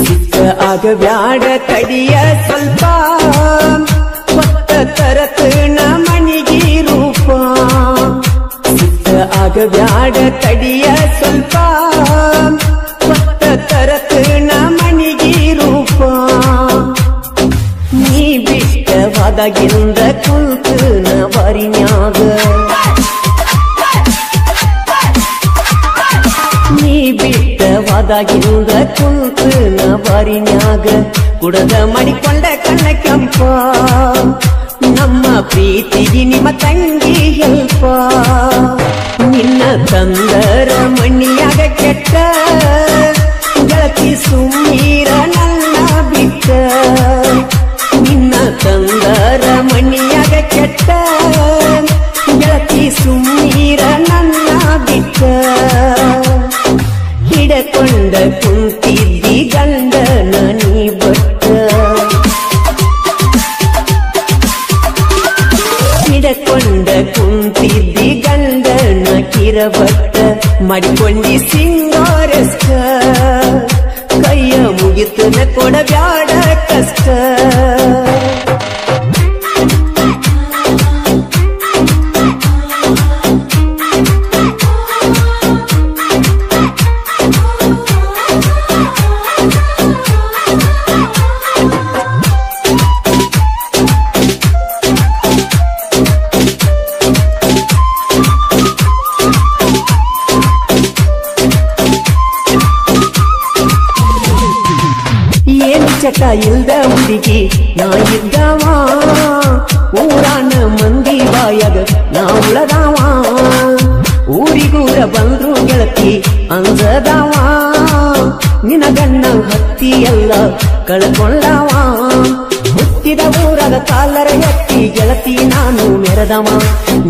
ಸಿಕ್ಕ ಆಗಬ್ಯಾಡ ತಡಿಯ ಸ್ವಲ್ಪ ಕೊತ್ತ ತರತನ ಮನಿಗೆ ರೂಪ ಸಿಕ್ಕ ಆಗಬ್ಯಾಡ ತಡಿಯ ಸ್ವಲ್ಪ ಕೊತ್ತ ತರತನ ಮನಿಗೆ ರೂಪ ನೀ ಬಿಟ್ಟವಾದಾಗಿಂದ ಕುಂತನ ಬಾರಿನ್ಯಾಗ ನೀ ಬಿಟ್ಟವಾದಾಗಿಂದ ಕುಂತನ ಬಾರಿನ್ಯಾಗ ಕುಡದ ಮಾಡಿಕೊಂಡ ಕಣ್ಣ ಕೆಂಪ ನಮ್ಮ ಪ್ರೀತಿಗೆ ನಿಮ್ಮ ತಂಗಿ ಹೆಲ್ಪ ನಿನ್ನ ತಂದರ ಮಣ್ಣಿಯಾಗ ಕೆಟ್ಟ ಗೆಳತಿ ಸುಮ್ಮೀರ ನನ್ನ ಬಿಟ್ಟ ನಿನ್ನ ತಂದರ ಮಣ್ಣಿಯಾಗ ಕೆಟ್ಟ ಗೆಳತಿ ಸುಮ್ಮೀರ ನನ್ನ ಬಿಟ್ಟ ಹಿಡಕೊಂಡ ಕುಂತಿದ್ದಿ ಗಂಡನ ನೀ ಬಟ್ಟ ಹಿಡಕೊಂಡ ಕುಂತಿದ್ದಿ ಗಂಡನ ಕಿರಬಟ್ಟ ಮಾಡಿಕೊಂಡಿ ಸಿಂಗಾರಸ್ಕ ಕೈಯ ಮುಗಿತನ ಕೊಡಬ್ಯಾಡ ಕಷ್ಟ ಚಟ ಇಲ್ದ ಹುಡುಗಿ ನಾ ಇದ್ದವ ಊರಾನ ಮಂದಿ ಬಾಯಾಗ ನಾ ಉಳದವ ಊರಿಗೂರ ಬಂದ್ರು ಗೆಳತಿ ಅಂಜದವ ನಿನ ಗಣ್ಣ ಹತ್ತಿ ಎಲ್ಲ ಕಳ್ಕೊಂಡವ ಹುಟ್ಟಿದ ಊರಾಗ ಕಾಲರ ಎತ್ತಿ ಗೆಳತಿ ನಾನು ಮೆರೆದವ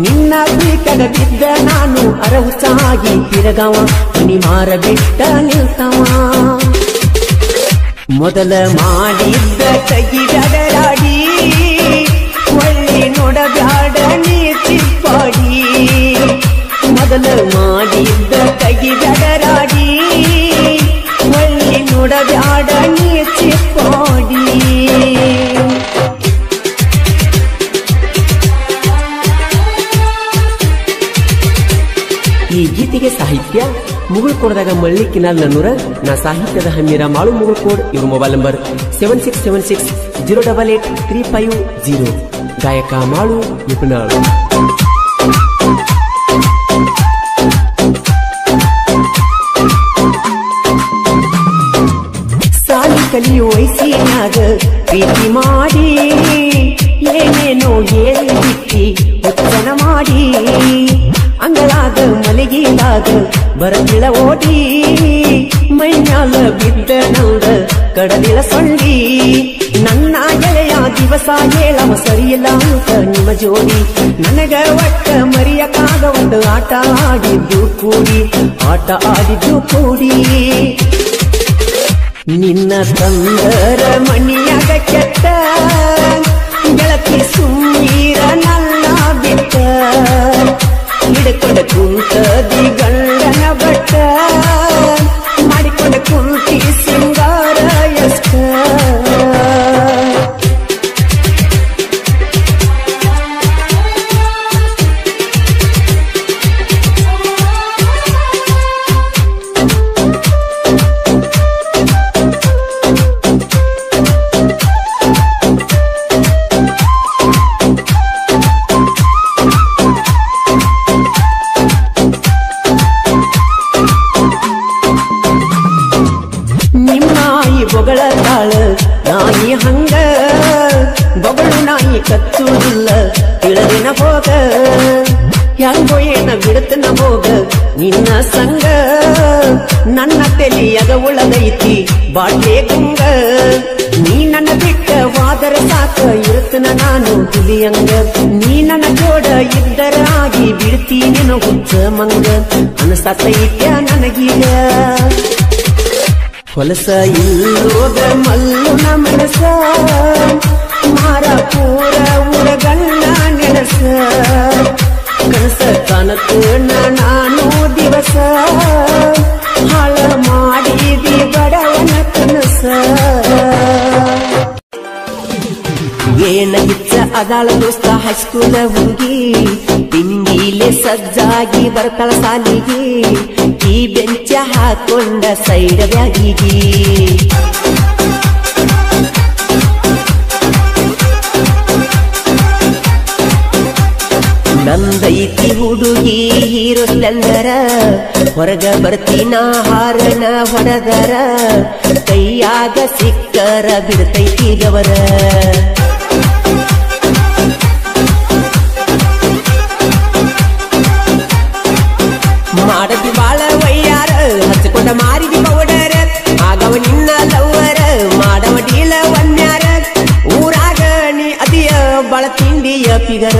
ನಿನ್ನ ಬೀಟಗ ಬಿದ್ದ ನಾನು ಅರಹುಚಾಗಿ ತಿರಗವ ಮನಿ ಮಾರ ಬಿಟ್ಟ ನಿಲ್ತವ ಮೊದಲ ಮಾಡಿದ್ದ ತೆಗಿದರಾಡಿ ಒಳ್ಳೆ ನೋಡಬ್ಯಾಡ ನೀ ಚಿಪ್ಪಾಡಿ ಮೊದಲ ಮಾಡಿದ್ದ ತೆಗಿದರಾಡಿ ಒಳ್ಳೆ ನೋಡಬ್ಯಾಡ ನೀ ಚಿಪ್ಪಾಡಿ ಈ ಗೀತೆಗೆ ಸಾಹಿತ್ಯ ಮುಗುಳ್ಕೋಡ್ದಾಗ ಮಳ್ಳಿ ಕಿನಾಲ್ ನನ್ನೂರ ನಾ ಸಾಹಿತ್ಯದ ಹಮ್ಮಿರ ಮಾಳು ಮುಗುಳ್ಕೋಡ್ ಇವ್ರ ಮೊಬೈಲ್ ನಂಬರ್ 7676088350 ಗಾಯಕ ಮಾಳು ನಿಪುಣಾಳ್ ಸಾಲಿ ಕಲಿಯೋ ವಯಸ್ಸಿನಾಗ ಪ್ರೀತಿ ಮಾಡಿ ಏನೇನೋ ಹೇಳಿ ಬಿಟ್ಟಿ ಉತ್ತನ ಮಾಡಿ ಅಂಗಳಾಗ ಮಲಗಿಲಾಗ ಬರದಿಳ ಓಡಿ ಮೈಮ್ಯಾಲ ಬಿದ್ದ ನಂದ ಕಡದಿಳ ಸೊಳ್ಳಿ ನನ್ನ ಗೆಳೆಯ ದಿವಸ ಹೇಳವ ಸರಿಯಿಲ್ಲ ಅಂತ ನಿಮ್ಮ ಜೋಡಿ ನನಗ ಒಟ್ಟ ಮರಿಯಕ್ಕಾಗ ಒಂದು ಆಟ ಆಡಿದ್ದು ಕೂಡಿ ನಿನ್ನ ತಂದರ ಮಣಿಯಾಗ ಕೆಟ್ಟ ಗೆಳತಿ ಸುಮ್ಮೀರ ನನ್ನ ಬಿಟ್ಟ ಹಿಡ್ಕೊಂಡ ಕುಂತದಿ ಗಂಡನ ಬಟ್ಟ ಮಾಡಿಕೊಂಡ ಕುಂತಿ ಸಿಂಗಾರ ಎಷ್ಟ ಬೊಗಳ ತಾಳ ನಾಯಿ ಹಂಗ ಬೊಗಳು ನಾಯಿ ಕಚ್ಚುವುದಿಲ್ಲ ತಿಳದಿನ ಹೋಗ ಹೆಂಗೋ ಏನ ಬಿಡುತ್ತನ ಹೋಗ ನಿನ್ನ ಸಂಗ ನನ್ನ ತೆಲಿಯಾಗ ಉಳದೈತಿ ಬಾಟ್ಲೆ ಗುಂಗ ನೀ ನನ್ನ ಬಿಟ್ಟ ವಾದರ ಸಾಕ ಇರುತ್ತನ ನಾನು ಹುಲಿಯಂಗ ನೀ ನನ್ನ ಜೋಡ ಇದ್ದರಾಗಿ ಬಿಡ್ತೀನಿ ಹುಚ್ಚ ಮಂಗ ಅನಸತೈತ್ಯ ನನಗೀಗ ಹೊಲಸ ಇಲ್ಲೋಗ ಮಲ್ಲುನ ಮನಸ ಮಾರ ಪೂರ ಉರಗಣ್ಣ ನೆನಸ ಕನಸ ಕಾಣತು ನಾನು ದಿವಸ ಹಾಳ ಮಾಡಿದಿ ಬಡವನ ಅದಾಳ ದೋಸ್ತ ಹೈಸ್ಕೂಲ ಹುಡುಗಿ ತಿಂಡಿಲೆ ಸಜ್ಜಾಗಿ ಬರ್ತಾಳ ಸಾಲಿಗೆ ಈ ಬೆಂಚ ಹಾಕೊಂಡ ಸೈಡ್ ಬ್ಯಾಗಿಗೆ ನಂದೈತಿ ಹುಡುಗಿ ಹೀರೋ ಸ್ಪ್ಲೆಂಡರ ಹೊರಗ ಬರ್ತೀನ ಹಾರನ ಹೊಡೆದರ ಕೈಯಾಗ ಸಿಕ್ಕರ ಬಿಡ್ತೈತಿ ಗವರ ಮಾಡತಿ ಬಾಳ ವಯ್ಯಾರ ಹಚ್ಕೊಂಡ ಮಾರಿದಿ ಪೌಡರ ಆಗವ ನಿನ್ನ ಲವ್ವರ ಮಾಡವ ಡೀಲ ಒನ್ಯಾರ ಊರಾಗ ನೀ ಅದಿಯ ಬಾಳ ತಿಂಡಿಯ ಪಿಗರ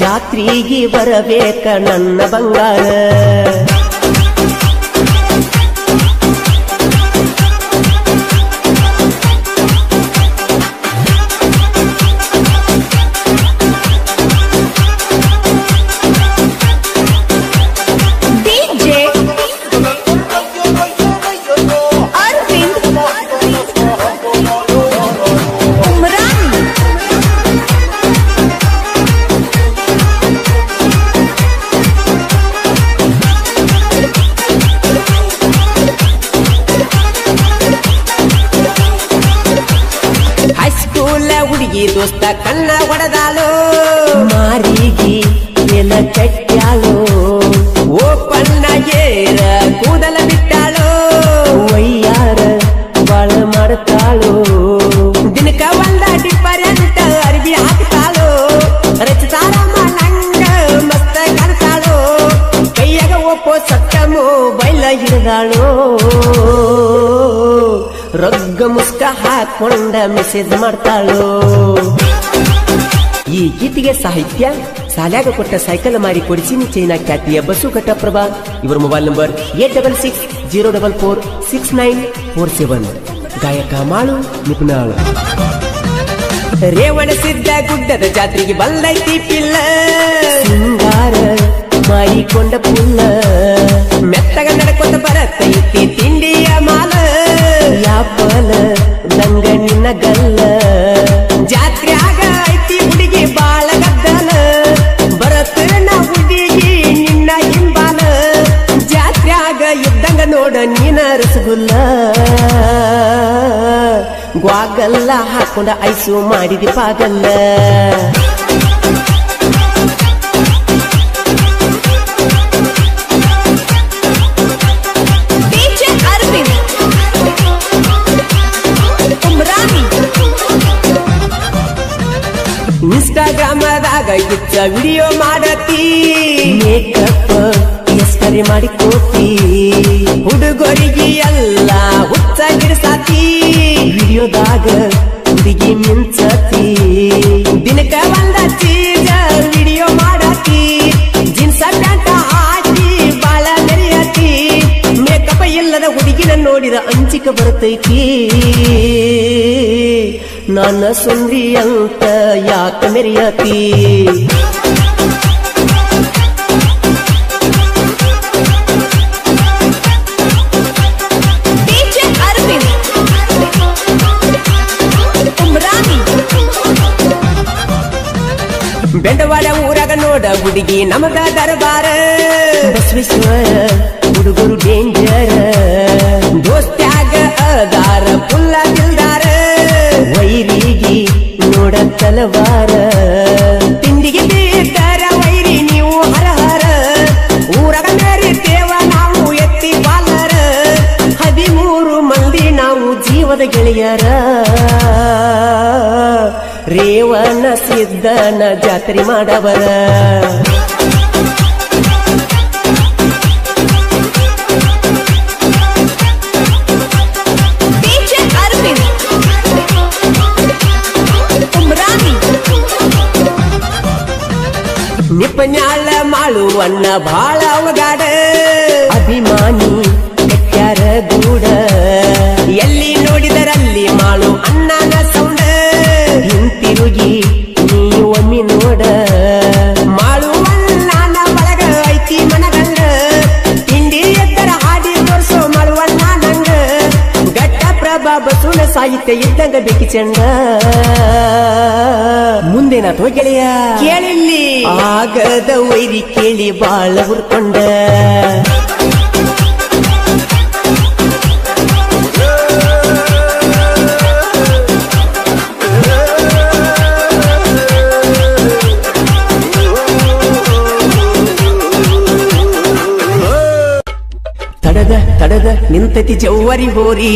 ಜಾತ್ರೆಗೆ ಬರಬೇಕ ನನ್ನ ಬಂಗಾರ ಹುಡುಗಿ ದೋಸ್ತ ಕಣ್ಣ ಹೊಡೆದಾಳು ಮಾರಿಗೆ ಎಲ ಕಟ್ಟ್ಯಾಳು ಓಪಣ್ಣಗೇರ ಕೂದಲ ಬಿಟ್ಟಾಳು ವಯ್ಯಾರ ಬಾಳ ಮಾಡ್ತಾಳು ದಿನಕ ಒಂದ ಡಿಫರೆಂಟ್ ಅರ್ಬಿ ಹಾಕ್ತಾಳು ರಚಿತಾರ ಮನಂಗ ಮಸ್ತ ಕಾಣ್ತಾಳು ಕೈಯಾಗ ಒಪ್ಪೋ ಸಟ್ಟ ಮೊಬೈಲ್ ಹಿಡಿದಾಳು ರಗ್ಗ ಮುಸ್ಕ ಹಾಕೊಂಡ ಮೆಸೇಜ್ ಮಾಡ್ತಾಳು ಈ ಗೀತೆಗೆ ಸಾಹಿತ್ಯ ಸಾಲ್ಯಾಗ ಕೊಟ್ಟ ಸೈಕಲ್ ಮಾರಿ ಕೊಡಿಸಿನಿ ಚೈನಾ ಖ್ಯಾತಿಯ ಬಸ್ಸು ಘಟ್ಟಪ್ರಭಾ ಇವರ ಮೊಬೈಲ್ ನಂಬರ್ 8660446947 ಗಾಯಕ ಮಾಳು ನಿಪುಣಾಳು ರೇವಣ ಸಿದ್ಧ ಗುಡ್ಡದ ಜಾತ್ರೆಗೆ ಬಂದೈತಿ ಪಿಲ್ಲ ಸಿಂಗಾರ ಮಾಡಿಕೊಂಡ ಪುಲ್ಲ ಮೆತ್ತಗ ನಡ್ಕೊಂಡ ಬರತೈತಿ ತಿಂಡಿಯ ಮಾಲ ಯಾಪಲ ದಂಗ ನಿನ್ನ ಗಲ್ಲ ಜಾತ್ರೆಯಾಗ ಐತಿ ಹುಡುಗಿ ಬಾಳ ಗದ್ದಲ ಬರತನ ಹುಡುಗಿ ನಿನ್ನ ಹಿಂಬಾಲ ಜಾತ್ರೆಯಾಗ ಇದ್ದಂಗ ನೋಡ ನೀನ ರಸಗುಲ್ಲ ಗ್ವಾಗಲ್ಲ ಹಾಕೊಂಡ ಐಸು ಮಾಡಿದಿ ಪಾಗಲ್ಲ ಇನ್ಸ್ಟಾಗ್ರಾಮದಾಗ ಗಿಚ್ಚ ವಿಡಿಯೋ ಮಾಡತಿ ಮೇಕಪ್ ಎಸ್ಕರಿ ಮಾಡಿ ಕೋತಿ ಹುಡುಗರಿಗೆ ಎಲ್ಲ ಹುಚ್ಚ ಗಿಡಸಾತಿ ವಿಡಿಯೋದಾಗ ಹುಡುಗಿ ಮಿಂಚತಿ ದಿನಕ ಒಂದ ಚೀಜ ವಿಡಿಯೋ ಮಾಡತಿ ಜೀನ್ಸ ಪ್ಯಾಂಟ ಹಾಕಿ ಬಾಳ ಮೆರೆಯತಿ ಮೇಕಪ್ ಇಲ್ಲದ ಹುಡುಗಿನ ನೋಡಿದ ಅಂಚಿಕ ಬರ್ತೈತಿ ನನ್ನ ಸುಂದ್ರಿ ಅಂತ ಯಾಕ ಮೆರೆಯತಿ ಬೆಂಡವಾಡ ಊರಾಗ ನೋಡ ಹುಡುಗಿ ನಮಗ ದರ್ಬಾರ ಬಸವೇಶ್ವರ ಹುಡುಗರು ಡೇಂಜರ್ ದೋಸ್ತ್ಯಾಗ ಅದಾರ ಪುಲ್ಲ ದಿಲ್ದಾರ ವೈರಿಗೆ ನೋಡ ತಲವಾರ ತಿಂಡಿಗೆ ಬೇಕಾರ ವೈರಿ ನೀವು ಹರಹರ ಊರಾಗ ಮೇರಿತೇವ ನಾವು ಎತ್ತಿ ಬಾಲರ 13 ಮಂದಿ ನಾವು ಜೀವದ ಗೆಳೆಯರ ರೇವಣ ಸಿದ್ದನ ಜಾತ್ರೆ ಮಾಡವರ ನಿಪನ್ಯಾಳ ಮಾಳುವಣ್ಣ ಬಾಳ ಅವಗಾಡ ಅಭಿಮಾನಿ ಕೆಟ್ಟಾರ ಗೂಡ ಎಲ್ಲಿ ನೋಡಿದರಲ್ಲಿ ಮಾಳು ಅಣ್ಣನ ಸೌಂಡ ಹಿಂತಿರುಗಿ ನೀವು ಒಮ್ಮೆ ನೋಡ ಮಾಳುವಣ್ಣನ ಬಳಗ ಐತಿ ಮನಗಂಡ ತಿಂಡಿ ಎದ್ದರ ಹಾಡಿ ತೋರ್ಸೋ ಮಾಳುವಣ್ಣ ನಂಗ ಘಟ್ಟ ಪ್ರಭಾ ಬಸುನ ಸಾಹಿತ್ಯ ಇದ್ದಂಗ ಬೇಕಿ ಚಂಡ ಮುಂದೇನಾಥೋ ಗೆಳೆಯ ಕೇಳಿಲ್ಲಿ ಆಗದ ವೈರಿ ಕೇಳಿ ಬಾಳ ಹುರ್ಕೊಂಡ ತಡದ ನಿಂತತಿ ಜೌವರಿ ಹೋರಿ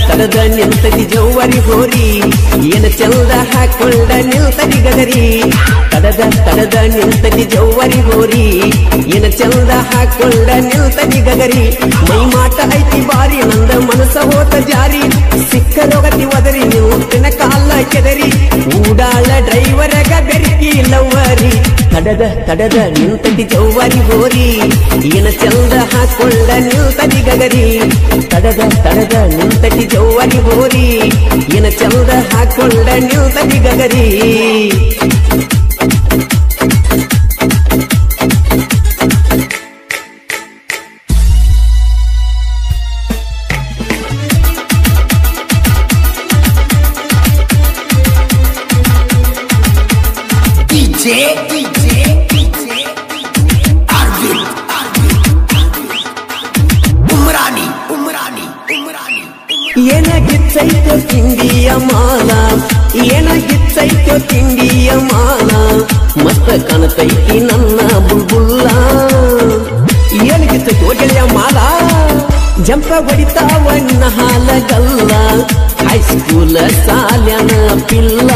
ತಡದ ನಿಂತತಿ ಜೌವರಿ ಹೋರಿ ಏನ ಚಂದ ಹಾಕೊಂಡ ನಿಲ್ತತಿ ಗದರಿ ತಡದ ನಿಂತತಿ ಜೌವರಿ ಹೋರಿ ಏನ ಚಂದ ಹಾಕೊಂಡ ನಿಲ್ತತಿ ಗಗರಿ ಮೈ ಮಾಟ ಐತಿ ಬಾರಿ ನಂದ ಮನಸ ಹೋತ ಜಾರಿ ಸಿಕ್ಕದೊಗತಿ ಒದರಿ ನಿಂತಿನ ಕಾಲ ಕೆದರಿ ಊಡಾಳ ಡ್ರೈವರಗ ಬೆರಿಕಿ ಲವ್ವರಿ ತಡದ ನಿಂತತಿ ಜೌವರಿ ಹೋರಿ ಏನ ಚಂದ ಹಾಕೊಂಡ ನಿಲ್ತತಿ ಗಗರಿ ತಡದ ನಿಂತತಿ ಜೌವರಿ ಹೋರಿ ಏನ ಚಂದ ಹಾಕೊಂಡ ನಿಲ್ತತಿ ಗಗರಿ ಏನಾಗಿತ್ತೈತೋ ತಿಂಡಿಯ ಮಾಲ ಏನಾಗಿತ್ತೈತೋ ತಿಂಡಿಯ ಮಾಲ ಮಸ್ತ ಕಾಣತೈತಿ ನನ್ನ ಬುಲ್ಬುಲ್ಲ ಏನಾಗಿತ್ತೈತೋ ಗೆಳೆಯ ಮಾಲ ಜಂಪ ಹೊಡಿತಾವನ್ನ ಹಾಲಗಲ್ಲ ಹೈಸ್ಕೂಲ ಸಾಲ್ಯನ ಪಿಲ್ಲ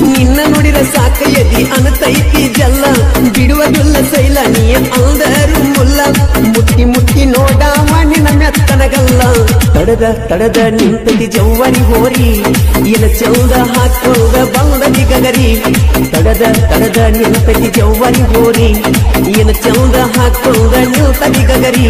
ನಿನ್ನ ನೋಡಿರ ಸಾಕ ಎದಿ ಅನತೈತಿ ಜಲ್ಲ ಬಿಡುವುದಿಲ್ಲ ಸೈಲ ನೀ ಅಂದರು ಮುಲ್ಲ ಮುಟ್ಟಿ ಮುಟ್ಟಿ ನೋಡಾವ ನಿನ್ನ ಮೆತ್ತನಗಲ್ಲ ತಡದ ನಿಂತತಿ ಜೌವರಿ ಹೋರಿ ಏನ ಚೌದ ಹಾಕೊಂಡ ಬಂದದಿ ಗಗರಿ ತಡದ ನಿಂತತಿ ಜೌವರಿ ಹೋರಿ ಏನ ಚೌದ ಹಾಕೊಂಡ ನಿಲ್ತದಿ ಗಗರಿ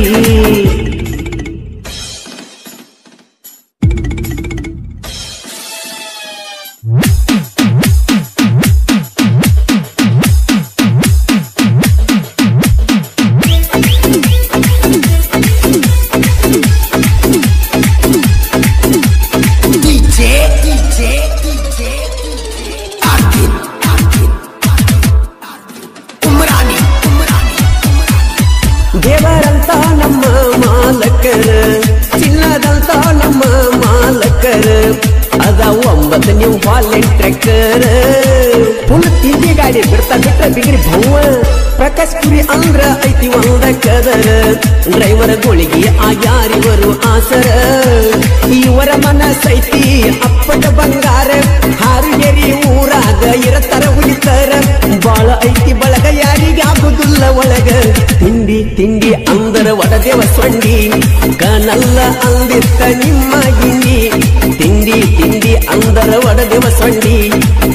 ದೇವರಂತ ನಮ್ಮ ಮಾಲಕರ ಚಿನ್ನದಂತ ನಮ್ಮ ಮಾಲಕರ ಅದ 9 ನೀವು ಹಾಲೆಂಡ್ ಟ್ರ್ಯಾಕ್ಟರ್ ಫುಲ್ ತಿಂಡಿ ಗಾಡಿ ಬಿಡ್ತಾ ಬಿಟ್ಟ ಬಿಗ್ರಿ ಭವ್ವ ಪ್ರಕಾಶ್ ಪುರಿ ಅಂದ್ರ ಐತಿ ಒಂದ ಕದರ ಡ್ರೈವರ್ ಗೋಳಿಗೆ ಆಗ್ಯಾರಿವರು ಆಸರ ಇವರ ಮನಸೈತಿ ಅಪ್ಪಟ ಬಂಗಾರ ಹಾರುಗೆರಿ ಊರಾಗ ಇರತರ ಹುಲಿತರ ಬಾಳ ಐತಿ ಬಳಗ ಯಾರಿಗಾಗುದಿಲ್ಲ ಒಳಗ ತಿಂಡಿ ಅಂದರ ಒಡದೇವ ಸೊಂಡಿ ಕನಲ್ಲ ಅಂದಿತ್ತ ನಿಮ್ಮ ಗಿಂಡಿ ತಿಂಡಿ ಅಂದರ ಒಡದೇವ ಸೊಂಡಿ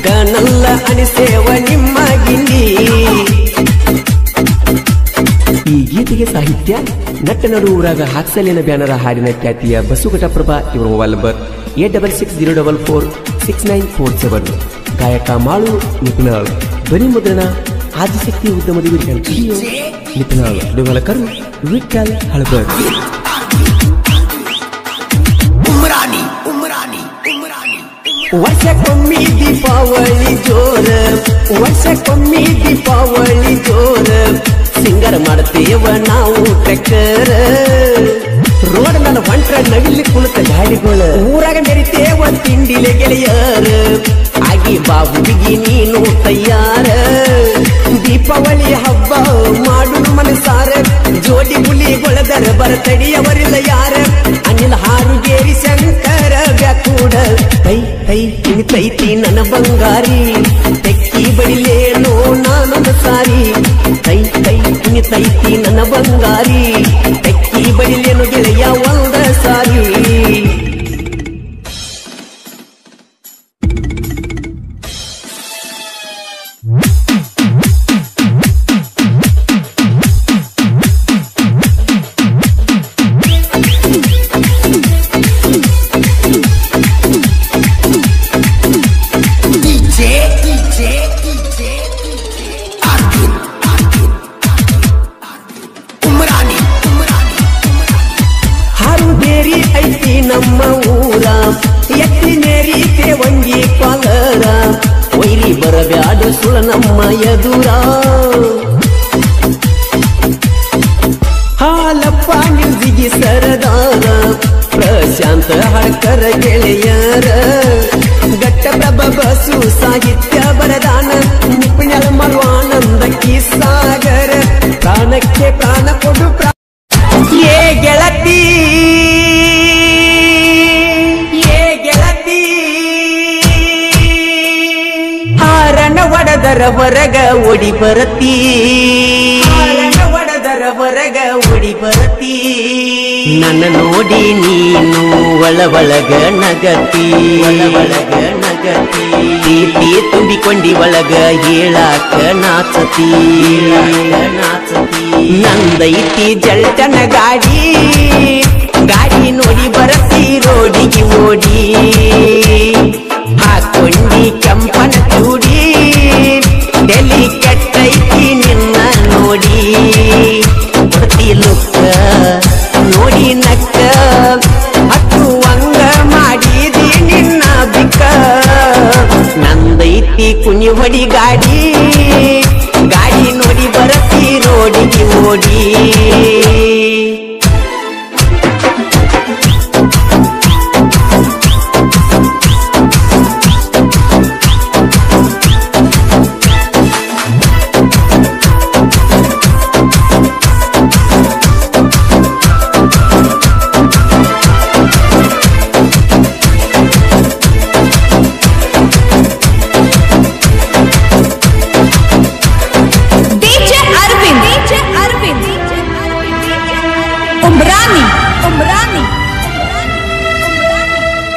ಕನಲ್ಲ ಅನಿಸೇವ ನಿಮ್ಮ ಗಿಂಡಿ ಈ ಗೀತೆಗೆ ಸಾಹಿತ್ಯ ನಟ್ಟ ನಡು ಊರಾಗ ಹಾಕ್ಸಲಿನ ಬ್ಯಾನರ ಹಾಡಿನ ಖ್ಯಾತಿಯ ಬಸುಘಟಪ್ರಭಾ ಇವರ ಮೊಬೈಲ್ ನಂಬರ್ 8660446947 ಗಾಯಕ ಮಾಳು ನಿಪುಣಾಳ್ ಧ್ವನಿ ಮುದ್ರಣ ಆದಿಶಕ್ತಿ ಉದ್ಯಮದ ನಿಪುಣಾಳ್ ಡುಗಲಕರು ವಿಠಲ್ ಹಳಬರ್ ವರ್ಷಕ್ಕೊಮ್ಮೆ ದೀಪಾವಳಿ ಜೋರ ಸಿಂಗರ್ ಮಾಡ್ತೇವ ನಾವು ಟ್ರ್ಯಾಕ್ಟರ್ ರೋಡ್ ನನ್ನ ಹೊಂಟ್ರ ನವಿಲಿ ಕುಳಿತ ಗಾಡಿಗಳ ಊರಾಗ ಮೆರಿತೇವ ತಿಂಡಿಲೆ ಗೆಳೆಯರ ಆಗಿ ಬಾ ಹುಡುಗಿ ನೀನು ತಯ್ಯಾರ ದೀಪಾವಳಿ ಹಬ್ಬ ಮಾಡು ಮನಸಾರ ಜೋಡಿ ಹುಲಿಗೊಳದರ ಬರತಡಿಯವರಿಲ್ಲ ಯಾರ ಅನಿಲ ಹಾರುಗೇರಿ ಶಂಕರ ಬ್ಯಾಕೂಡ ತೈತಿ ನನ್ನ ಬಂಗಾರಿ ತೆಕ್ಕಿ ಬಡಿಲೇನೋ ನಾನೊಂದು ಸಾರಿ ತೈತಿ ನನ್ನ ಬಂಗಾರಿ ತೆಕ್ಕಿ ಬಡಿಲೇನು ಗೆಳೆಯ ಒಂದ ಸಾರಿ ಮೇರಿ ಐತಿ ನಮ್ಮ ಊರ ಎತ್ತಿ ಮೇರಿ ತೇವಂಗಿ ಪಾಲರ ಒಯ್ರಿ ಬರಬ್ಯಾಡು ಸುಳ ನಮ್ಮ ಎದುರ ಹಾಲಪ್ಪ ಮ್ಯೂಸಿಗಿ ಸರದಾರ ಪ್ರಶಾಂತ ಹಳಕರ ಗೆಳೆಯರ ಘಟ್ಟಪ್ರಭ ಬಸು ಸಾಹಿತ್ಯ ಬರದಾನ ನಿಪುಣರ ಮರುವಾನಂದ ಸಾಗರ ಪ್ರಾಣಕ್ಕೆ ಪ್ರಾಣ ಕೊಡು ಏ ಗೆಳತಿ ಏ ಗೆಳತಿ ಹಾರಣ ಒಡದರ ಹೊರಗ ಓಡಿ ಬರತಿ ಹಾರಣ ಒಡದರ ಹೊರಗ ಓಡಿ ಬರತಿ ನನ್ನ ನೋಡಿ ನೀನು ಒಳಗ ನಗತಿ ಒಳಗ ನಗತಿ ಪ್ರೀತಿ ತುಂಬಿಕೊಂಡಿ ಒಳಗ ಹೇಳಾಕ ನಾಚತಿ ನಾಚತಿ ನಂದೈತಿ ಜಲ್ಟನ ಗಾಡಿ ಗಾಡಿ ನೋಡಿ ಬರತಿ ರೋಡಿಗೆ ಓಡಿ ಹಾಕೊಂಡಿ ಕೆಂಪನ ಚೂಡಿ ಡೆಲ್ಲಿ ಕೆಟ್ಟೈತಿ ನಿನ್ನ ನೋಡಿ ಪ್ರತಿ ಲುಕ್ಕ ನೋಡಿ ನಕ್ಕ ಹತ್ತು ಅಂಗ ಮಾಡಿದಿ ನಿನ್ನ ಬಿಕ್ಕ ನಂದೈತಿ ಕುಣಿ ಹೊಡಿ ಗಾಡಿ ಗಾಡಿ ನೋಡಿ ಬರತಿ ರೋಡಿಗೆ ಓಡಿ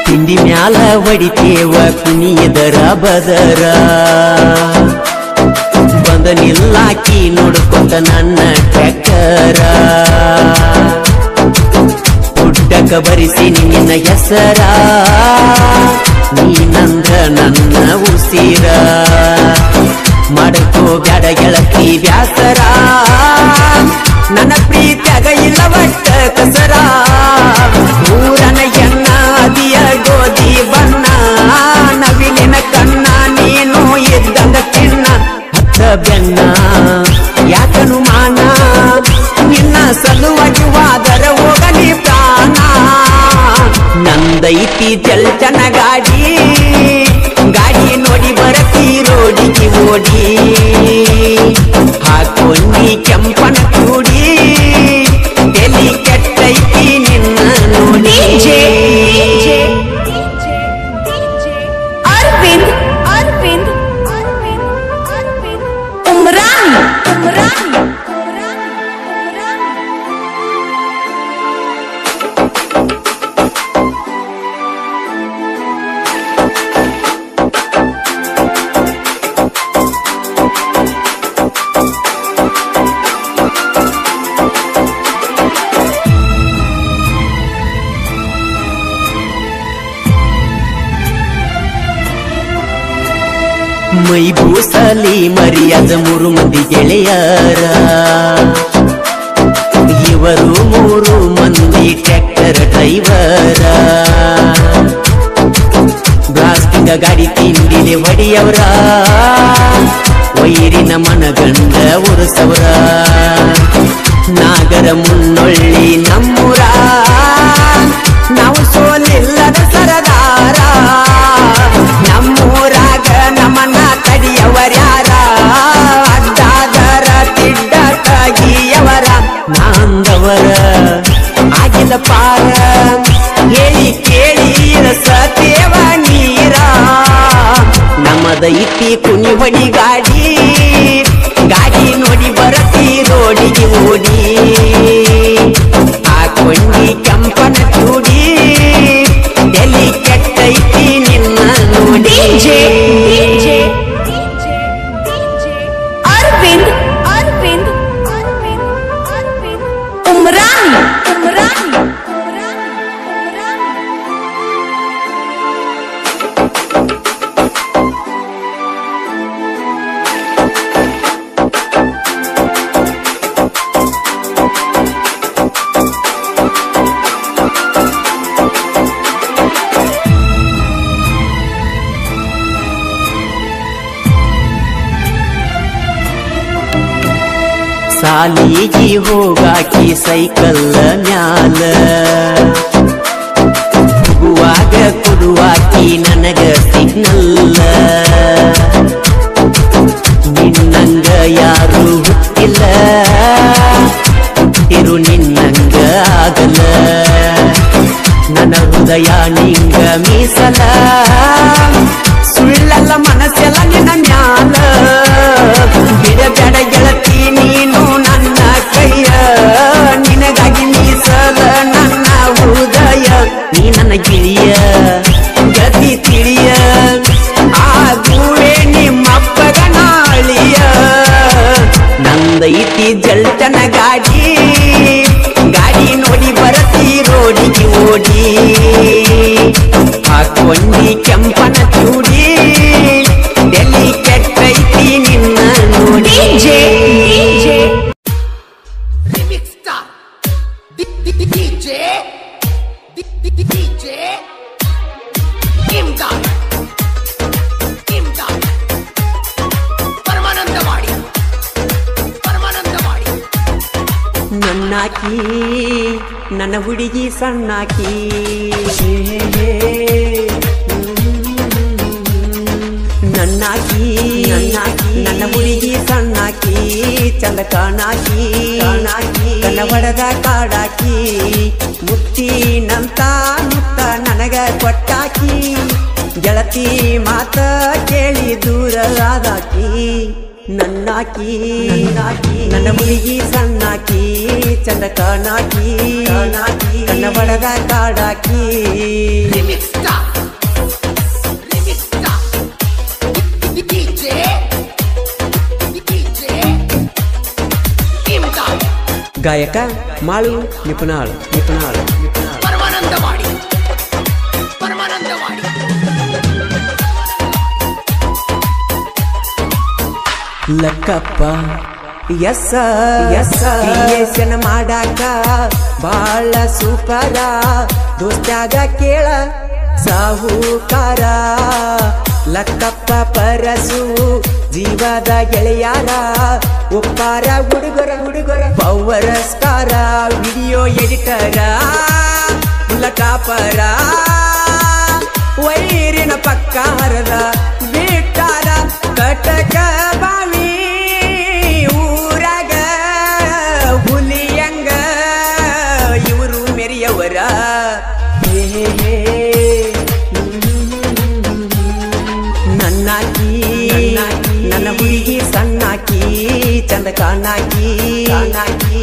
ತಿಂಡಿ ಮ್ಯಾಲ ಹೊಡಿತೇವ ಕುಣಿಯದರ ಬದರ ಬಂದ ನಿಲ್ಲಾಕಿ ನೋಡ್ಕೊಂಡ ನನ್ನ ಟ್ರ್ಯಾಕ್ಟರ ಪುಟ್ಟಕ ಬರಿಸಿ ನಿನ್ನ ಹೆಸರ ನೀನಂದ್ರ ನನ್ನ ಉಸಿರ ಮಾಡಕೋ ಬ್ಯಾಡ ಗೆಳತಿ ಬ್ಯಾಸರ ನನ್ನ ಪ್ರೀತಿಯಾಗ ಇಲ್ಲ ಒಟ್ಟ ಕಸರ ಊರನ ಎನ್ನ ಅದಿಯ ಗೋಧಿ ಬಣ್ಣ ನವಿಲಿನ ಕಣ್ಣ ನೀನು ಇದ್ದಂಗ ಚಿನ್ನ ಹತ್ತ ಬೆನ್ನ ಯಾಕನು ಮಾನ ನಿನ್ನ ಸಲುವಾಗಿ ವಾದರ ಹೋಗಲಿ ಪ್ರಾಣ ನಂದೈತಿ ಜಲ್ಟನ ಗಾಡಿ ಗಾಡಿ ನೋಡಿ ಬರತಿ ರೋಡಿಗೆ ಓಡಿ ಹಾಕೊಂಡಿ ಕೆಂಪನ ಚೂಡಿ ಡೆಲ್ಲಿ ಕೆಟ್ಟೈತಿ ನಿನ್ನ ನೋಡಿ ಅರವಿಂದ್ ಅರವಿಂದ್ ಉಮ್ರಾನಿ ಉಮ್ರಾನಿ ಮೈ ಬೂಸಲಿ ಮರಿಯಾದ 3 ಮಂದಿ ಗೆಳೆಯರ ಇವರು 3 ಮಂದಿ ಟ್ರ್ಯಾಕ್ಟರ್ ಡ್ರೈವರ ಬ್ಲಾಸ್ಟಿಂಗ ಗಾಡಿ ತಿಂಡಿಲೆ ಹೊಡಿಯವರ ವೈರಿನ ಮನಗಂಡ ಉರಸವರ ನಾಗರ ಮುನ್ನೊಳ್ಳಿ ನಮ್ಮೂರ ನಾವು ಸೋಲಿಲ್ಲದ ಸರದಾರ ನಮ್ಮೂರಾಗ ನಮನ ತಡಿಯವರ್ಯಾರ ಅಡ್ಡಾದರ ತಿಡ್ಡ ತಾಗಿಯವರ ನಾಂದವರ ಆಗಿಲ್ಲ ಪಾರ ಹೇಳಿ ಕೇಳಿ ರಸತೇವ ನೀರ ನಮ್ಮದೈತಿ ಕುಣಿ ಹೊಡಿ ಗಾಡಿ ಗಾಡಿ ನೋಡಿ ಬರತಿ ರೋಡಿಗೆ ಓಡಿ ಹಾಕೊಂಡಿ ಕೆಂಪನ ಚೂಡಿ ಡೆಲ್ಲಿ ಕೆಟ್ಟೈತಿ ನಿನ್ನ ನೋಡಿ ಅರವಿಂದ್ ಅರವಿಂದ್ ಉಮ್ರಾನಿ ಉಮ್ರಾನಿ ಸಾಲಿಗೆ ಹೋಗಾಕಿ ಸೈಕಲ್ ಮ್ಯಾಲ ಹೋಗುವಾಗ ಕೊಡುವಾಕಿ ನನಗ ಸಿಗ್ನಲ್ಲ ನಿನ್ನಂಗ ಯಾರು ಹುಟ್ಟಿಲ್ಲ ಹುಟ್ಟಿರು ನಿನ್ನಂಗ ಆಗಲ್ಲ ನನ್ನ ಹೃದಯ ನಿಂಗ ಮೀಸಲ ಸುಳ್ಳಲ್ಲ ಮನಸ್ಸೆಲ್ಲ ನಿನ್ನ ಮ್ಯಾಲ ಬಿಡಬೇಡ ಗೆಳತಿ ನೀನು ನನ್ನ ಕೈಯ ನಿನಗಾಗಿ ಮೀಸಲ ನನ್ನ ಹೃದಯ ನೀ ನನ್ನ ಗಿಳಿಯ ಗತಿ ತಿಳಿಯ ಆಗುವೆ ನಿಮ್ಮಪ್ಪಗ ನಾಳಿಯ ನಂದೈತಿ ಜಲ್ಟನ ಗಾಡಿ ನೋಡಿ ಬರತಿ ರೋಡಿಗೆ ಓಡಿ ಹಾಕೊಂಡಿ ಕೆಂಪನ ಚೂಡಿ ಡೆಲ್ಲಿ ಕೆಟ್ಟೈತಿ ನಿನ್ನ ನೋಡಿ ನನ್ನಾಕಿ ನನ್ನ ಹುಡುಗಿ ಸಣ್ಣಾಕಿ ನನ್ನಾಕಿ ನನ್ನ ಹುಡುಗಿ ಸಣ್ಣಾಕಿ ಚಂದ ಕಾಣಾಕಿ ಕನ್ನ ಹೊಡೆದ ಕಾಡಾಕಿ ಮುತ್ತಿನಂತ ಮುತ್ತ ನನಗ ಕೊಟ್ಟಾಕಿ ಗೆಳತಿ ಮಾತ ಕೇಳಿ ದೂರ ಆದಾಕಿ ನನ್ನಾಕಿ ನನ್ನ ಹುಡುಗಿ ಸಣ್ಣಾಕಿ ಚಂದ ಕಾಣಾಕಿ ಕನ್ನ ಹೊಡೆದ ಕಾಡಾಕಿ ಗಾಯಕ ಮಾಳು ನಿಪುಣಾಳ್ ಲಕ್ಕಪ್ಪ ಕ್ರಿಯೇಷನ್ ಮಾಡಾಕ ಬಾಳ ಸೂಪರ ದೋಸ್ತ್ಯಾಗ ಕೇಳ ಸಾಹುಕಾರ ಲಕ್ಕಪ್ಪ ಪರಸು ಜೀವದ ಗೆಳೆಯಾರ ಒಪ್ಪಾರ ಹುಡುಗರ ಪವರ್ ಸ್ಟಾರ ವಿಡಿಯೋ ಎಡಿಟರ ಟಾಪರ ವೈರಿನ ಪಕ್ಕಾರದ ಬಿಟ್ಟಾರ ಕಟಕ ಬಾವಿ ಊರಾಗ ಹುಲಿಯಂಗ ಇವರು ಮೆರಿಯವರ ನನ್ನಾಕಿ ನನ್ನ ಹುಡುಗಿ ಸಣ್ಣಾಕಿ ಚಂದ ಕಾಣಾಕಿ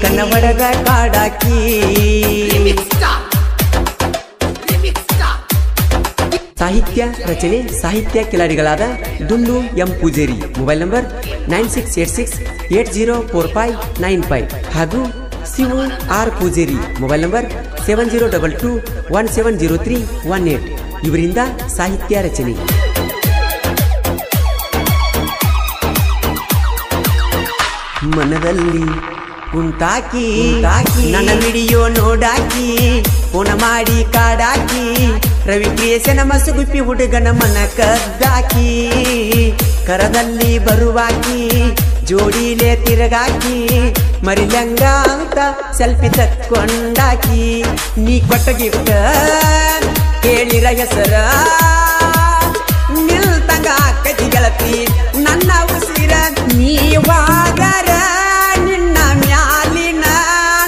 ಕನ್ನ ಹೊಡೆದ ಕಾಡಾಕಿ ಸಾಹಿತ್ಯ ರಚನೆ ಸಾಹಿತ್ಯ ಕಿಲಾಡಿಗಳಾದ ದುಂಡು ಎಂ ಪೂಜೇರಿ ಮೊಬೈಲ್ ನಂಬರ್ 9686804595 ಹಾಗೂ Shivu R Pujeri mobile number 7022170318 ಇವರಿಂದ ಸಾಹಿತ್ಯ ರಚನೆ. ಮನದಲ್ಲಿ ಉಂಟಾಕಿ ನನ್ನ ವಿಡಿಯೋ ನೋಡಾಕಿ ಫೋನ ಮಾಡಿ ಕಾಡಾಕಿ ರವಿ ಕ್ರಿಯೇಷನ್ ಮಸುಗುಪ್ಪಿ ಹುಡುಗನ ಮನ ಕದ್ದಾಕಿ ಕರದಲ್ಲಿ ಬರುವಾಕಿ ಜೋಡಿಲೆ ತಿರುಗಾಕಿ ಮರಿಲಂಗ ಅಂತ ಸೆಲ್ಫಿ ತಕ್ಕೊಂಡಾಕಿ ನೀ ಕೊಟ್ಟ ಗಿಫ್ಟ್ ಕೇಳಿರ ಹೆಸರ ನಿಲ್ತಂಗ ಕತಿ ಗೆಳತಿ ನನ್ನ ಉಸಿರ ನೀವಾದರ ನಿನ್ನ ಮ್ಯಾಲಿನ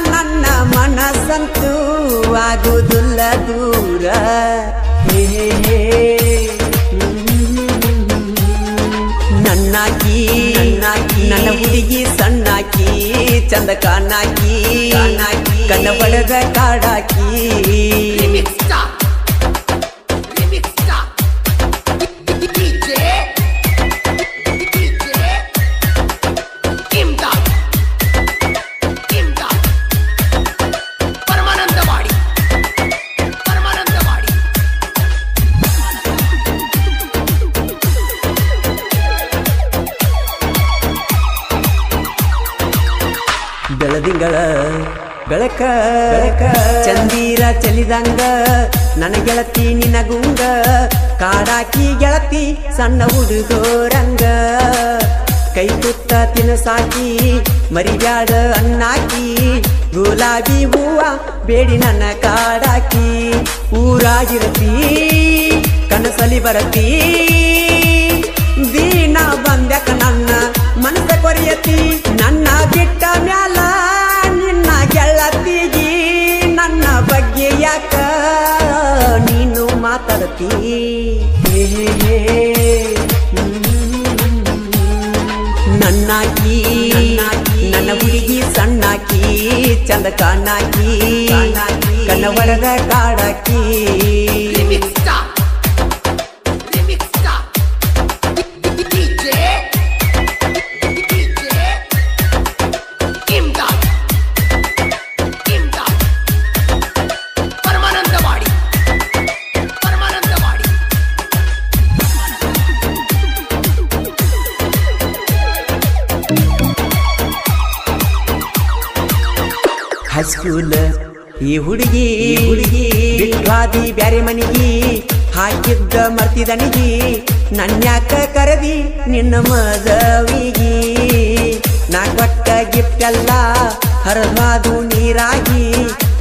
ನನ್ನ ಮನಸ್ಸಂತೂ ಆಗುವುದಿಲ್ಲ ದೂರ. ನನ್ನಾಕಿ ನನ್ನ ಹುಡುಗಿ ಸಣ್ಣಾಕಿ ಚಂದ ಕಾಣಾಕಿ ಕನ್ನ ಹೊಡೆದ ಕಾಡಾಕಿ ಬೆಳದಿಂಗಳ ಬೆಳಕ ಚಂದೀರ ಚಲಿದಂಗ ನನ್ನ ಗೆಳತಿ ನಿನ್ನ ಗುಂಗ ಕಾಡಾಕಿ ಗೆಳತಿ ಸಣ್ಣ ಹುಡುಗೋರಂಗ ಕೈ ತುತ್ತ ತಿನಸಾಕಿ ಮರಿಬ್ಯಾಡ ಅನ್ನಾಕಿ ಗುಲಾಬಿ ಹೂವ ಬೇಡಿ ನನ್ನ ಕಾಡಾಕಿ ಊರಾಗಿರತಿ ಕನಸಲಿ ಬರತಿ ದೀನ ಬಂದ್ಯಾಕ ನನ್ನ ಮನಸ್ಸ ಕೊರಿಯತಿ ನನ್ನ ಬಿಟ್ಟ ಮ್ಯಾಲ ನಿನ್ನ ಗೆಳತಿಗಿ ನನ್ನ ಬಗ್ಗೆ ಯಾಕ ನೀನು ಮಾತಾಡತಿ ನನ್ನಾಕಿ ನನ್ನ ಹುಡುಗಿ ಸಣ್ಣಾಕಿ ಚಂದ ಕಾಣಾಕಿ ಕಣ್ಣ ಹೊಡೆದ ಕಾಡಾಕಿ ಹೈಸ್ಕೂಲ್ ಈ ಹುಡುಗಿ ಬಿಟ್ವಾದಿ ಬ್ಯಾರೆ ಮನಿಗಿ ಹಾಕಿದ್ದ ಮರ್ತಿದನಿಗಿ ನನ್ಯಾಕ ಕರದಿ ನಿನ್ನ ಮದವಿಗಿ ನಾ ಕೊಟ್ಟ ಗಿಫ್ಟ್ ಎಲ್ಲ ಹರದ್ವಾದು ನೀರಾಗಿ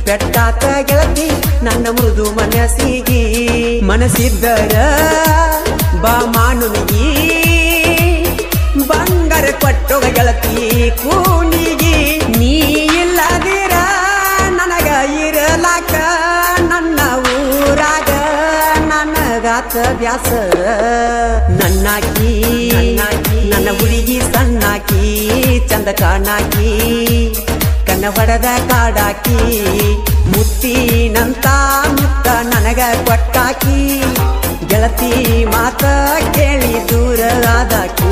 ಪೆಟ್ಟಾತ ಗೆಳತಿ ನನ್ನ ಮೃದು ಮನಸ್ಸಿಗಿ ಮನಸ್ಸಿದ್ದರ ಬಾ ಮಾನುನಿಗಿ ಬಂಗಾರ ಕೊಟ್ಟೋಗ ಗೆಳತಿ ಕೂನಿಗಿ ನೀ ಇಲ್ಲದಿರ ನನಗ ಇರಲಾಕ ನನ್ನ ಊರಾಗ ನನಗಾತ ಬ್ಯಾಸರ ನನ್ನಾಕಿ ನನ್ನ ಹುಡುಗಿ ಸಣ್ಣಾಕಿ ಚಂದ ಕಾಣಾಕಿ ಕಣ್ಣ ಹೊಡೆದ ಕಾಡಾಕಿ ಮುತ್ತಿನಂತ ಮುತ್ತ ನನಗ ಕೊಟ್ಟಾಕಿ ಗೆಳತಿ ಮಾತ ಕೇಳಿ ದೂರ ಆದಾಕಿ